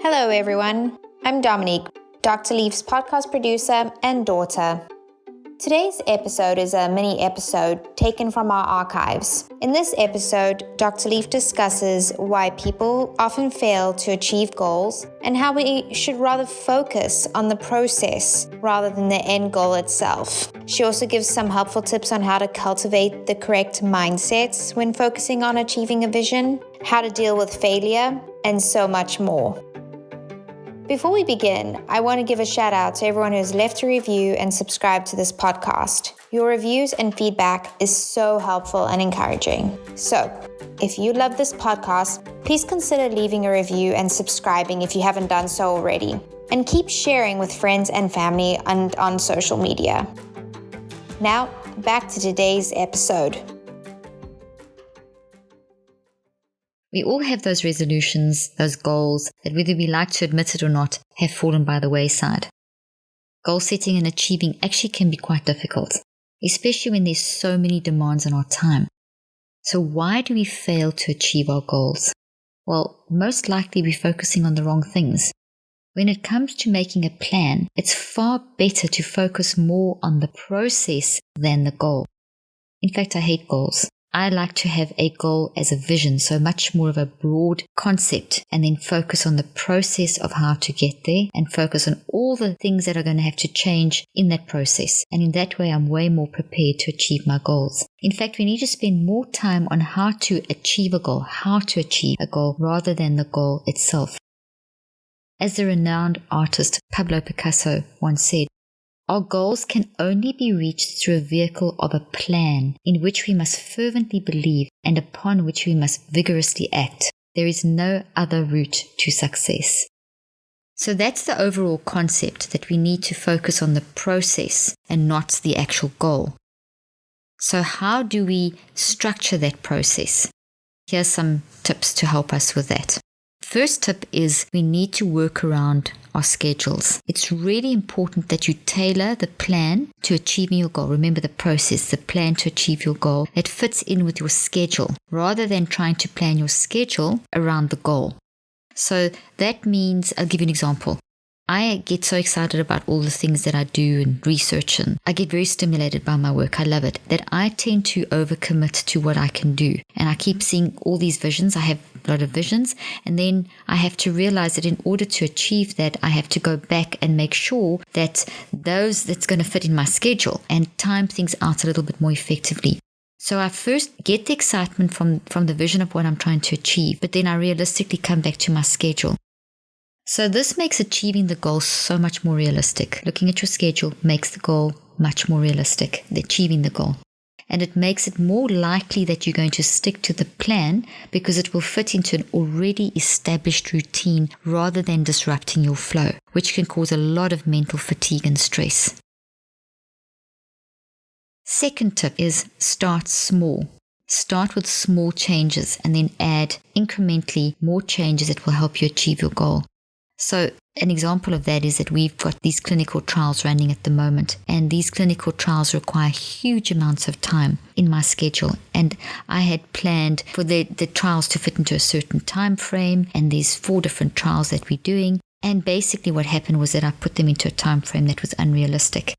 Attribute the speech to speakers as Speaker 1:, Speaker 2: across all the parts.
Speaker 1: Hello everyone, I'm Dominique, Dr. Leaf's podcast producer and daughter. Today's episode is a mini episode taken from our archives. In this episode, Dr. Leaf discusses why people often fail to achieve goals and how we should rather focus on the process rather than the end goal itself. She also gives some helpful tips on how to cultivate the correct mindsets when focusing on achieving a vision, how to deal with failure, and so much more. Before we begin, I want to give a shout out to everyone who has left a review and subscribed to this podcast. Your reviews and feedback is so helpful and encouraging. So, if you love this podcast, please consider leaving a review and subscribing if you haven't done so already. And keep sharing with friends and family and on social media. Now, back to today's episode.
Speaker 2: We all have those resolutions, those goals that whether we like to admit it or not, have fallen by the wayside. Goal setting and achieving actually can be quite difficult, especially when there's so many demands on our time. So why do we fail to achieve our goals? Well, most likely we're focusing on the wrong things. When it comes to making a plan, it's far better to focus more on the process than the goal. In fact, I hate goals. I like to have a goal as a vision, so much more of a broad concept, and then focus on the process of how to get there and focus on all the things that are going to have to change in that process. And in that way, I'm way more prepared to achieve my goals. In fact, we need to spend more time on how to achieve a goal, rather than the goal itself. As the renowned artist Pablo Picasso once said, our goals can only be reached through a vehicle of a plan in which we must fervently believe and upon which we must vigorously act. There is no other route to success. So that's the overall concept, that we need to focus on the process and not the actual goal. So how do we structure that process? Here's some tips to help us with that. First tip is we need to work around our schedules. It's really important that you tailor the plan to achieving your goal. Remember the process, the plan to achieve your goal. It fits in with your schedule rather than trying to plan your schedule around the goal. So that means, I'll give you an example. I get so excited about all the things that I do and research, and I get very stimulated by my work. I love it. That I tend to overcommit to what I can do. And I keep seeing all these visions. I have a lot of visions. And then I have to realize that in order to achieve that, I have to go back and make sure that that's going to fit in my schedule and time things out a little bit more effectively. So I first get the excitement from the vision of what I'm trying to achieve, but then I realistically come back to my schedule. So this makes achieving the goal so much more realistic. Looking at your schedule makes the goal much more realistic, achieving the goal. And it makes it more likely that you're going to stick to the plan because it will fit into an already established routine rather than disrupting your flow, which can cause a lot of mental fatigue and stress. Second tip is start small. Start with small changes and then add incrementally more changes that will help you achieve your goal. So an example of that is that we've got these clinical trials running at the moment, and these clinical trials require huge amounts of time in my schedule. And I had planned for the trials to fit into a certain time frame, and there's 4 different trials that we're doing. And basically what happened was that I put them into a time frame that was unrealistic.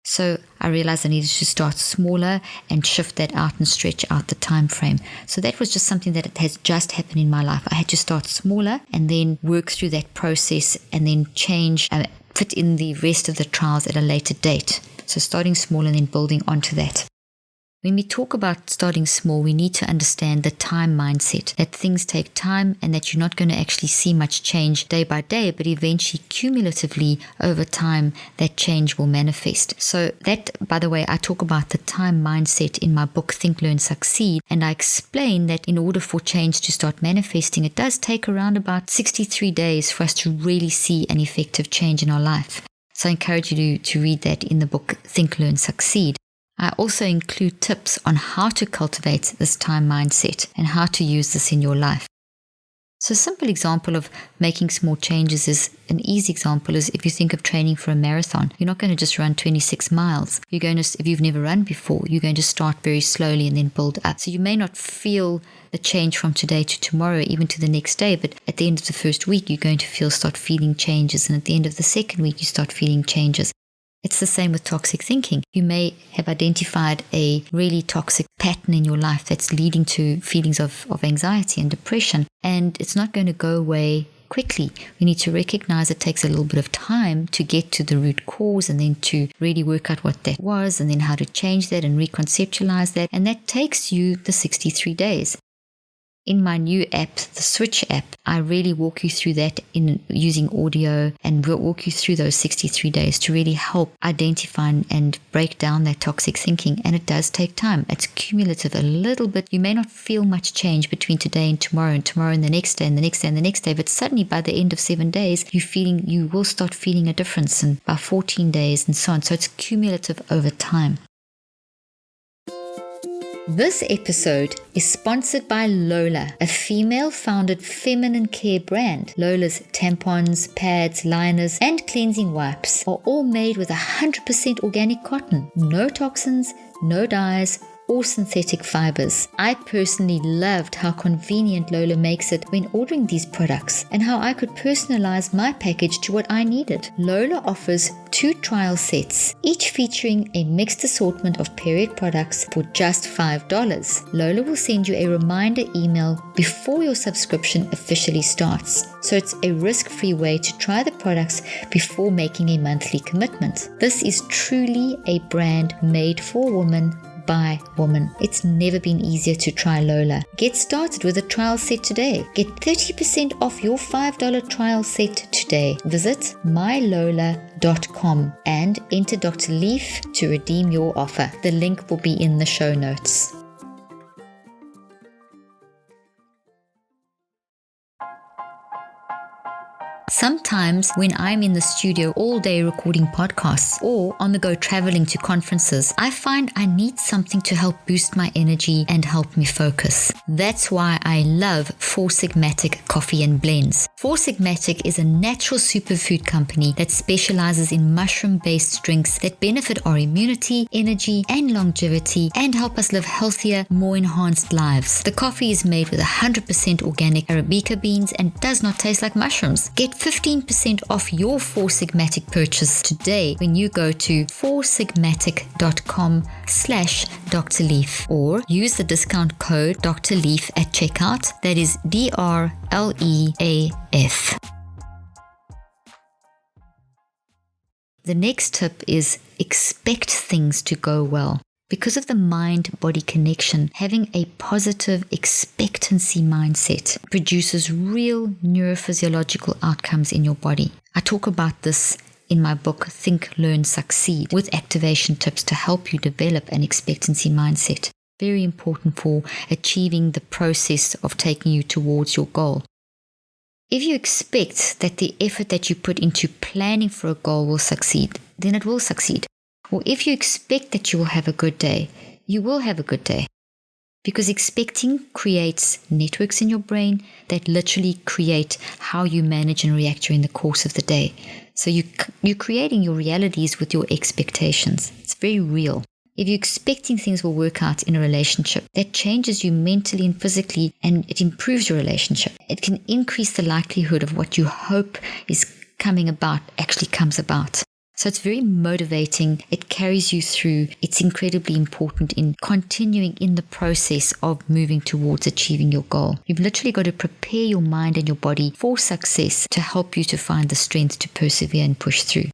Speaker 2: So I realized I needed to start smaller and shift that out and stretch out the time frame. So that was just something that has just happened in my life. I had to start smaller and then work through that process and then change, fit in the rest of the trials at a later date. So starting small and then building onto that. When we talk about starting small, we need to understand the time mindset, that things take time and that you're not going to actually see much change day by day, but eventually, cumulatively, over time, that change will manifest. So that, by the way, I talk about the time mindset in my book, Think, Learn, Succeed, and I explain that in order for change to start manifesting, it does take around about 63 days for us to really see an effective change in our life. So I encourage you to read that in the book, Think, Learn, Succeed. I also include tips on how to cultivate this time mindset and how to use this in your life. So a simple example of making small changes is, an easy example is if you think of training for a marathon, you're not going to just run 26 miles. You're going to, if you've never run before, you're going to start very slowly and then build up. So you may not feel the change from today to tomorrow, even to the next day, but at the end of the first week, you're going to start feeling changes. And at the end of the second week, you start feeling changes. It's the same with toxic thinking. You may have identified a really toxic pattern in your life that's leading to feelings of anxiety and depression, and it's not going to go away quickly. We need to recognize it takes a little bit of time to get to the root cause and then to really work out what that was and then how to change that and reconceptualize that. And that takes you the 63 days. In my new app, the Switch app, I really walk you through that in using audio, and we'll walk you through those 63 days to really help identify and break down that toxic thinking. And it does take time. It's cumulative a little bit. You may not feel much change between today and tomorrow and the next day and the next day and the next day, but suddenly by the end of 7 days, you will start feeling a difference, and by 14 days and so on. So it's cumulative over time. This episode is sponsored by Lola, a female-founded feminine care brand. Lola's tampons, pads, liners, and cleansing wipes are all made with 100% organic cotton. No toxins, no dyes, or synthetic fibers. I personally loved how convenient Lola makes it when ordering these products and how I could personalize my package to what I needed. Lola offers 2 trial sets, each featuring a mixed assortment of period products for just $5. Lola will send you a reminder email before your subscription officially starts, so it's a risk-free way to try the products before making a monthly commitment. This is truly a brand made for women by woman. It's never been easier to try Lola. Get started with a trial set today. Get 30% off your $5 trial set today. Visit mylola.com and enter Dr. Leaf to redeem your offer. The link will be in the show notes. Sometimes when I'm in the studio all day recording podcasts or on the go traveling to conferences, I find I need something to help boost my energy and help me focus. That's why I love Four Sigmatic Coffee and Blends. Four Sigmatic is a natural superfood company that specializes in mushroom-based drinks that benefit our immunity, energy, and longevity and help us live healthier, more enhanced lives. The coffee is made with 100% organic Arabica beans and does not taste like mushrooms. Get 15% off your Four Sigmatic purchase today when you go to foursigmatic.com/Dr. Leaf or use the discount code Dr. Leaf at checkout. That is DRLEAF. The next tip is expect things to go well. Because of the mind-body connection, having a positive expectancy mindset produces real neurophysiological outcomes in your body. I talk about this in my book, Think, Learn, Succeed, with activation tips to help you develop an expectancy mindset. Very important for achieving the process of taking you towards your goal. If you expect that the effort that you put into planning for a goal will succeed, then it will succeed. Or if you expect that you will have a good day, you will have a good day. Because expecting creates networks in your brain that literally create how you manage and react during the course of the day. So you're creating your realities with your expectations. It's very real. If you're expecting things will work out in a relationship, that changes you mentally and physically, and it improves your relationship. It can increase the likelihood of what you hope is coming about actually comes about. So it's very motivating. It carries you through. It's incredibly important in continuing in the process of moving towards achieving your goal. You've literally got to prepare your mind and your body for success to help you to find the strength to persevere and push through.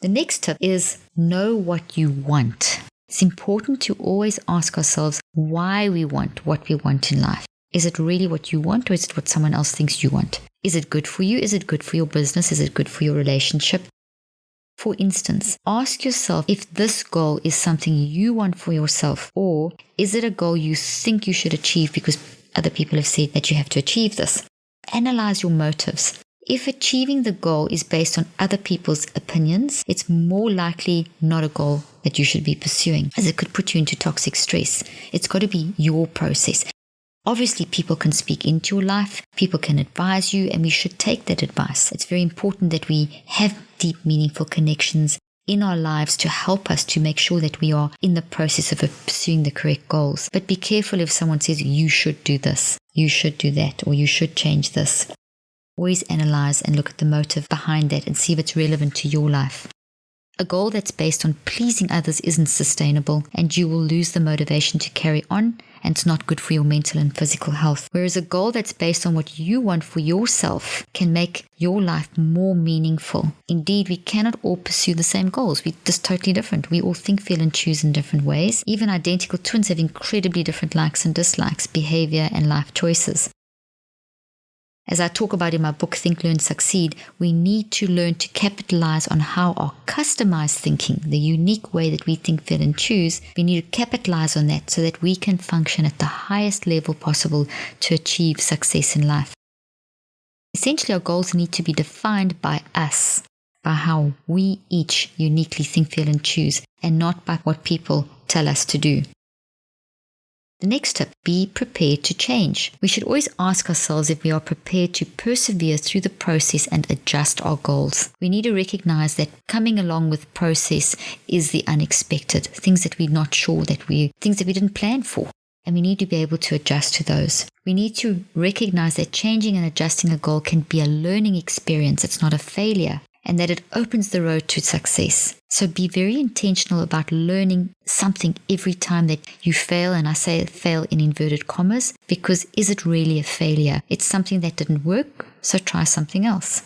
Speaker 2: The next tip is know what you want. It's important to always ask ourselves why we want what we want in life. Is it really what you want, or is it what someone else thinks you want? Is it good for you? Is it good for your business? Is it good for your relationship? For instance, ask yourself if this goal is something you want for yourself, or is it a goal you think you should achieve because other people have said that you have to achieve this. Analyze your motives. If achieving the goal is based on other people's opinions, it's more likely not a goal that you should be pursuing, as it could put you into toxic stress. It's got to be your process. Obviously, people can speak into your life, people can advise you, and we should take that advice. It's very important that we have deep, meaningful connections in our lives to help us to make sure that we are in the process of pursuing the correct goals. But be careful if someone says, you should do this, you should do that, or you should change this. Always analyze and look at the motive behind that and see if it's relevant to your life. A goal that's based on pleasing others isn't sustainable, and you will lose the motivation to carry on, and it's not good for your mental and physical health. Whereas a goal that's based on what you want for yourself can make your life more meaningful. Indeed, we cannot all pursue the same goals. We're just totally different. We all think, feel, and choose in different ways. Even identical twins have incredibly different likes and dislikes, behavior, and life choices. As I talk about in my book, Think, Learn, Succeed, we need to learn to capitalize on how our customized thinking, the unique way that we think, feel, and choose, we need to capitalize on that so that we can function at the highest level possible to achieve success in life. Essentially, our goals need to be defined by us, by how we each uniquely think, feel, and choose, and not by what people tell us to do. The next tip, be prepared to change. We should always ask ourselves if we are prepared to persevere through the process and adjust our goals. We need to recognize that coming along with process is the unexpected, things that we're not sure things that we didn't plan for. And we need to be able to adjust to those. We need to recognize that changing and adjusting a goal can be a learning experience. It's not a failure. And that it opens the road to success. So be very intentional about learning something every time that you fail, and I say fail in inverted commas, because is it really a failure? It's something that didn't work, so try something else.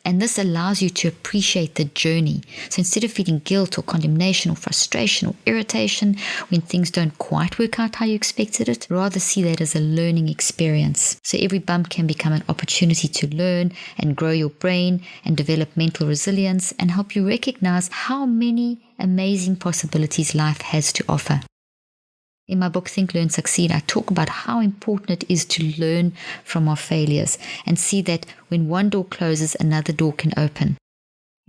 Speaker 2: And this allows you to appreciate the journey. So instead of feeling guilt or condemnation or frustration or irritation when things don't quite work out how you expected it, rather see that as a learning experience. So every bump can become an opportunity to learn and grow your brain and develop mental resilience and help you recognize how many amazing possibilities life has to offer. In my book, Think, Learn, Succeed, I talk about how important it is to learn from our failures and see that when one door closes, another door can open.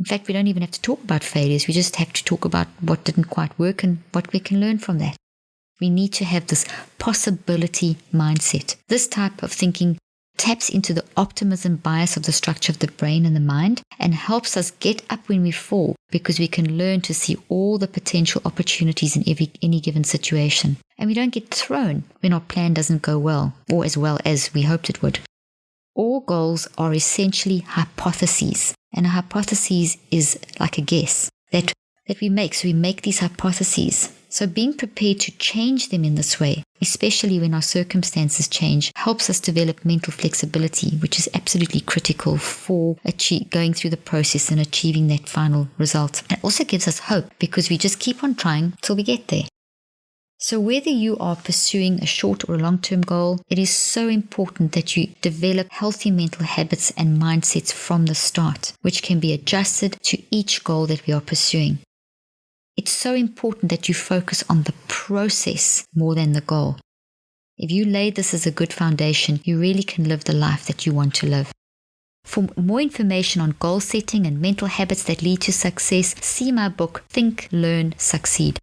Speaker 2: In fact, we don't even have to talk about failures. We just have to talk about what didn't quite work and what we can learn from that. We need to have this possibility mindset. This type of thinking taps into the optimism bias of the structure of the brain and the mind and helps us get up when we fall, because we can learn to see all the potential opportunities in any given situation. And we don't get thrown when our plan doesn't go well or as well as we hoped it would. All goals are essentially hypotheses, and a hypothesis is like a guess that we make. So we make these hypotheses. So being prepared to change them in this way, especially when our circumstances change, helps us develop mental flexibility, which is absolutely critical for going through the process and achieving that final result. It also gives us hope because we just keep on trying till we get there. So whether you are pursuing a short or a long-term goal, it is so important that you develop healthy mental habits and mindsets from the start, which can be adjusted to each goal that we are pursuing. It's so important that you focus on the process more than the goal. If you lay this as a good foundation, you really can live the life that you want to live. For more information on goal setting and mental habits that lead to success, see my book, Think, Learn, Succeed.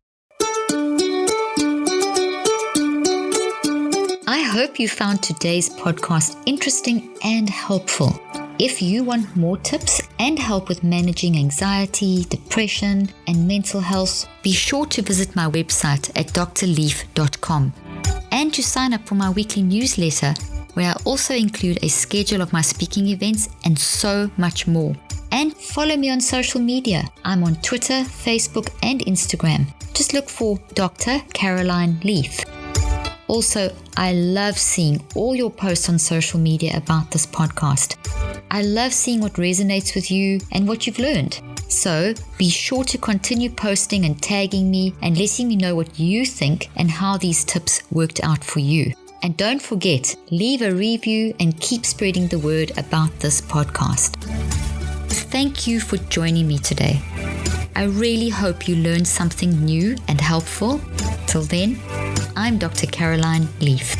Speaker 2: I hope you found today's podcast interesting and helpful. If you want more tips and help with managing anxiety, depression, and mental health, be sure to visit my website at drleaf.com and to sign up for my weekly newsletter, where I also include a schedule of my speaking events and so much more. And follow me on social media. I'm on Twitter, Facebook, and Instagram. Just look for Dr. Caroline Leaf. Also, I love seeing all your posts on social media about this podcast. I love seeing what resonates with you and what you've learned. So be sure to continue posting and tagging me and letting me know what you think and how these tips worked out for you. And don't forget, leave a review and keep spreading the word about this podcast. Thank you for joining me today. I really hope you learned something new and helpful. Till then, I'm Dr. Caroline Leaf.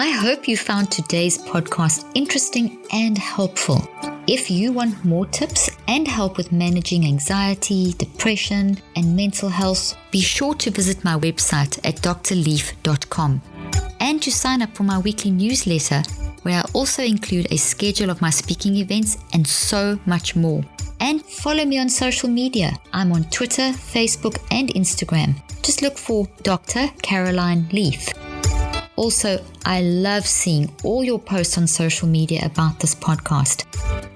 Speaker 2: I hope you found today's podcast interesting and helpful. If you want more tips and help with managing anxiety, depression, and mental health, be sure to visit my website at drleaf.com and to sign up for my weekly newsletter, where I also include a schedule of my speaking events and so much more. And follow me on social media. I'm on Twitter, Facebook, and Instagram. Just look for Dr. Caroline Leaf. Also, I love seeing all your posts on social media about this podcast.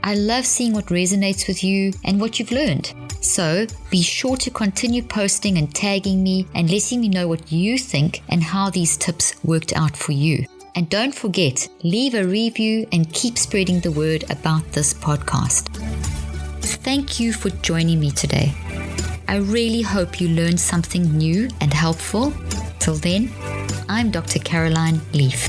Speaker 2: I love seeing what resonates with you and what you've learned. So be sure to continue posting and tagging me and letting me know what you think and how these tips worked out for you. And don't forget, leave a review and keep spreading the word about this podcast. Thank you for joining me today. I really hope you learned something new and helpful. Till then, I'm Dr. Caroline Leaf.